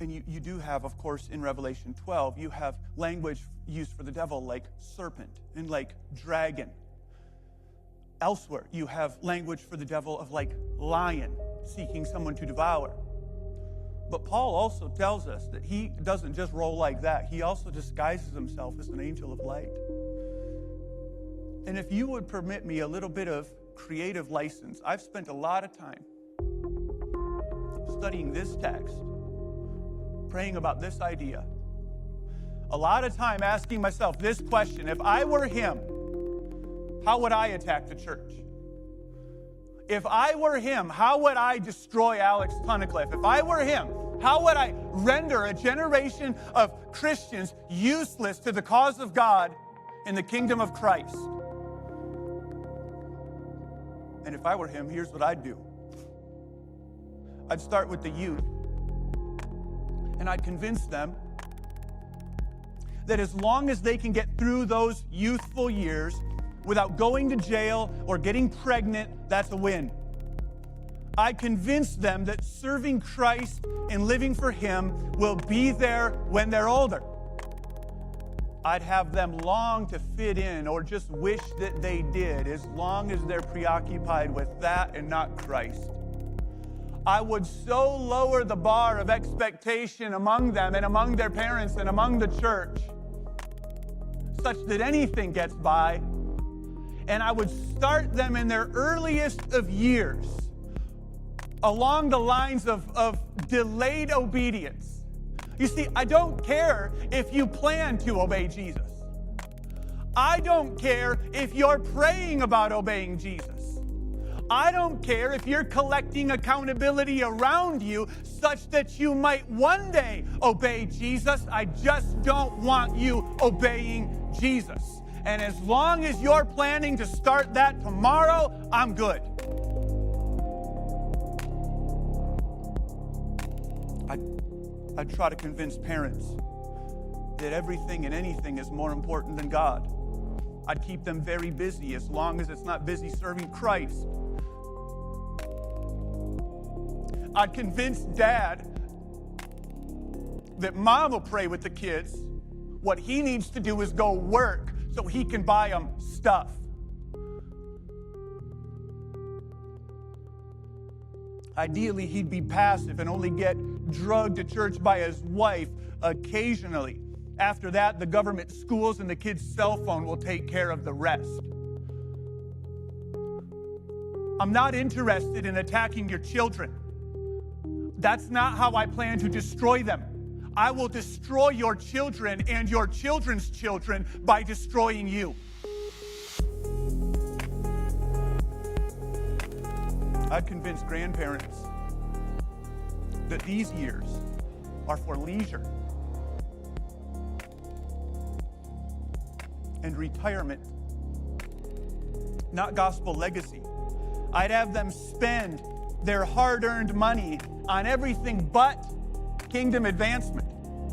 And you do have, of course, in Revelation 12, you have language used for the devil like serpent and like dragon. Elsewhere, you have language for the devil of like lion, seeking someone to devour. But Paul also tells us that he doesn't just roll like that. He also disguises himself as an angel of light. And if you would permit me a little bit of creative license, I've spent a lot of time studying this text, praying about this idea. A lot of time asking myself this question: if I were him, how would I attack the church? If I were him, how would I destroy Alex Tunnicliffe? If I were him, how would I render a generation of Christians useless to the cause of God in the kingdom of Christ? And if I were him, here's what I'd do. I'd start with the youth, and I'd convince them that as long as they can get through those youthful years without going to jail or getting pregnant, that's a win. I convinced them that serving Christ and living for him will be there when they're older. I'd have them long to fit in or just wish that they did, as long as they're preoccupied with that and not Christ. I would so lower the bar of expectation among them and among their parents and among the church, such that anything gets by. And I would start them in their earliest of years along the lines of delayed obedience. You see, I don't care if you plan to obey Jesus. I don't care if you're praying about obeying Jesus. I don't care if you're collecting accountability around you such that you might one day obey Jesus. I just don't want you obeying Jesus. And as long as you're planning to start that tomorrow, I'm good. I'd try to convince parents that everything and anything is more important than God. I'd keep them very busy as long as it's not busy serving Christ. I'd convince dad that mom will pray with the kids. What he needs to do is go work so he can buy them stuff. Ideally, he'd be passive and only get drugged to church by his wife occasionally. After that, the government schools and the kid's cell phone will take care of the rest. I'm not interested in attacking your children. That's not how I plan to destroy them. I will destroy your children and your children's children by destroying you. I'd convince grandparents that these years are for leisure and retirement, not gospel legacy. I'd have them spend their hard-earned money on everything but kingdom advancement.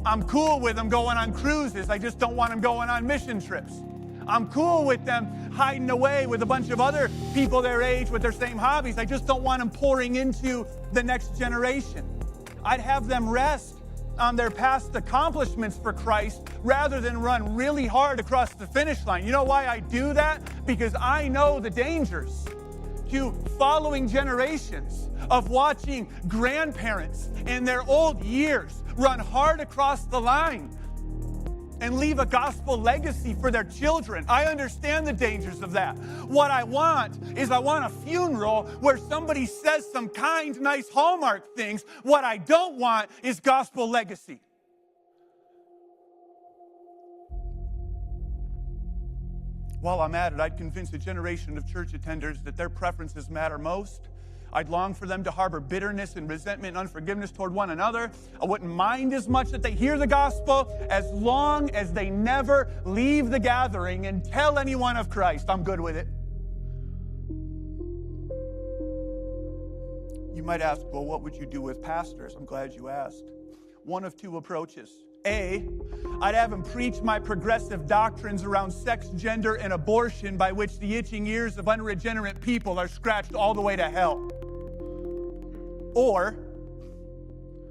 I'm cool with them going on cruises. I just don't want them going on mission trips. I'm cool with them hiding away with a bunch of other people their age with their same hobbies. I just don't want them pouring into the next generation. I'd have them rest on their past accomplishments for Christ rather than run really hard across the finish line. You know why I do that? Because I know the dangers to following generations of watching grandparents in their old years run hard across the line and leave a gospel legacy for their children. I understand the dangers of that. What I want is a funeral where somebody says some kind, nice Hallmark things. What I don't want is gospel legacy. While I'm at it, I'd convince a generation of church attenders that their preferences matter most. I'd long for them to harbor bitterness and resentment and unforgiveness toward one another. I wouldn't mind as much that they hear the gospel as long as they never leave the gathering and tell anyone of Christ. I'm good with it. You might ask, well, what would you do with pastors? I'm glad you asked. One of two approaches. A, I'd have them preach my progressive doctrines around sex, gender, and abortion by which the itching ears of unregenerate people are scratched all the way to hell. Or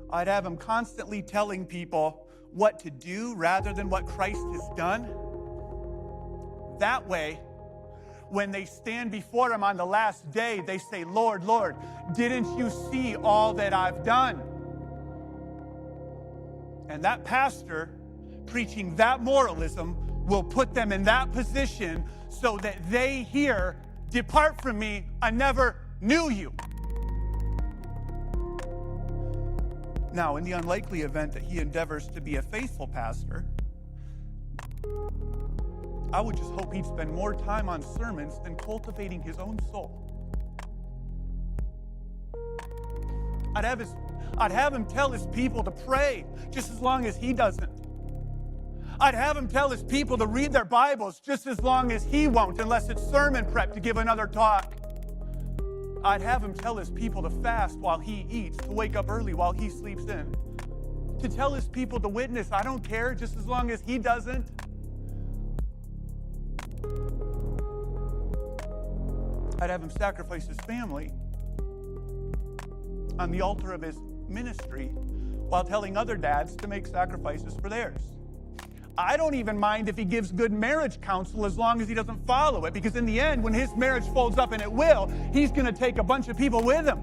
I'd have him constantly telling people what to do rather than what Christ has done. That way, when they stand before him on the last day, they say, Lord, Lord, didn't you see all that I've done? And that pastor preaching that moralism will put them in that position so that they hear, depart from me, I never knew you. Now, in the unlikely event that he endeavors to be a faithful pastor, I would just hope he'd spend more time on sermons than cultivating his own soul. I'd have him tell his people to pray just as long as he doesn't. I'd have him tell his people to read their Bibles just as long as he won't, unless it's sermon prep to give another talk. I'd have him tell his people to fast while he eats, to wake up early while he sleeps in. To tell his people to witness, I don't care, just as long as he doesn't. I'd have him sacrifice his family on the altar of his ministry while telling other dads to make sacrifices for theirs. I don't even mind if he gives good marriage counsel as long as he doesn't follow it, because in the end, when his marriage folds up, and it will, he's going to take a bunch of people with him.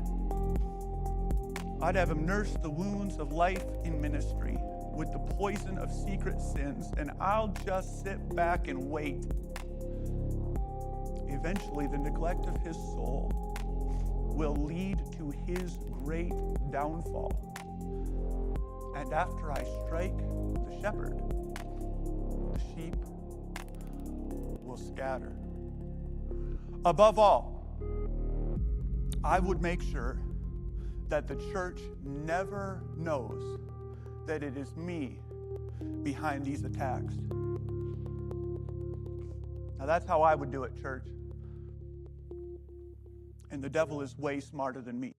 I'd have him nurse the wounds of life in ministry with the poison of secret sins, and I'll just sit back and wait. Eventually, the neglect of his soul will lead to his great downfall. And after I strike the shepherd, the sheep will scatter. Above all, I would make sure that the church never knows that it is me behind these attacks. Now that's how I would do it, church. And the devil is way smarter than me.